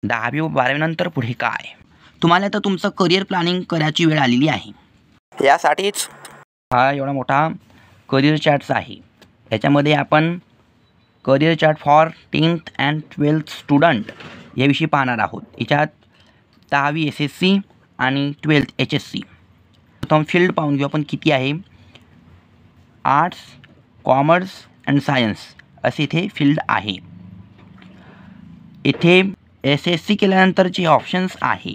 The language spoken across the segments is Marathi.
10वी व 12वी नंतर पुढे काय? तुम्हाला तर तुमचं करिअर प्लॅनिंग करायची वेळ आलेली आहे. यासाठीच हा एवढा मोठा करिअर चार्ट्स आहे. याच्यामध्ये आपण career chart for 10th and 12th student याविषयी पाहणार आहोत. याच्यात 10वी SSC आणि 12th HSC. प्रथम फील्ड पाहून घेऊ आपण किती आहे. आर्ट्स, कॉमर्स अँड सायन्स असे इथे फील्ड आहे. इथे SSC केल्यानंतरचे ऑप्शन्स आहे,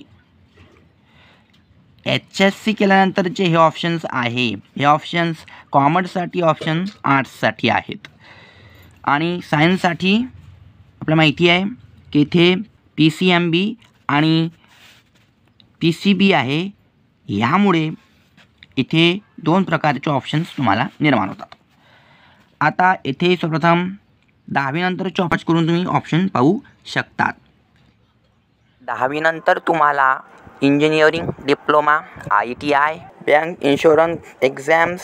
HSC केल्यानंतरचे हे ऑप्शन्स आहे. हे ऑप्शन्स कॉमर्ससाठी ऑप्शन आर्ट्ससाठी आहेत आणि सायन्ससाठी आपल्याला माहिती आहे की इथे PCMB आणि PCB आहे. ह्यामुळे इथे 2 प्रकारचे ऑप्शन्स तुम्हाला निर्माण होतात. आता इथे सर्वप्रथम 10वी नंतरचे ऑप्शन करून तुम्ही ऑप्शन पाहू शकतात. 10वी नंतर तुम्हाला engineering diploma, ITI, bank insurance exams,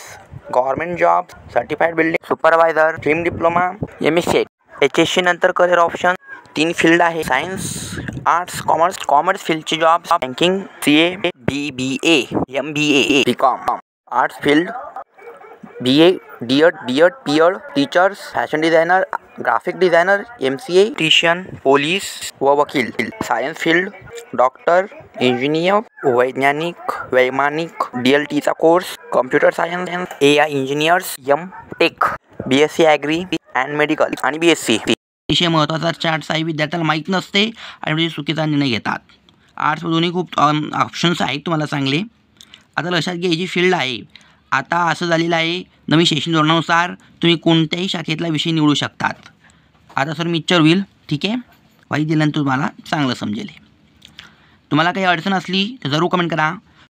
government job, certified building supervisor, stream diploma, MSc. HSC नंतर करिअर ऑप्शन 3 फील्ड आहे. Science, arts, commerce. कॉमर्स फील्डची job banking, CA, BBA, MBA, BCom. Arts field BA, DED, PED, teachers, fashion designer, graphic designer, MCA, टिशियन, पोलीस व वकील. सायन्स फील्ड डॉक्टर, इंजिनियर, वैज्ञानिक, वैमानिक, DLTचा course, computer science, AI engineers, MTech, BSc agri and medical आणि BSc. अतिशय महत्त्वाचा चार्ट्स आहे. विद्यार्थ्याला माहीत नसते आणि म्हणजे चुकीचा निर्णय घेतात. आर्ट्समधूनही खूप ऑप्शन्स आहेत तुम्हाला चांगले. आता लक्षात घ्या, ही जी फील्ड आहे आता असं झालेलं आहे, नवीन शैक्षणिक धोरणानुसार तुम्ही कोणत्याही शाखेतला विषय निवडू शकतात. आता सर मिक्सचर होईल, ठीक आहे. वाई दिल्यानंतर तुम्हाला चांगलं समजेल. तुम्हाला काही अडचण असली तर जरूर कमेंट करा.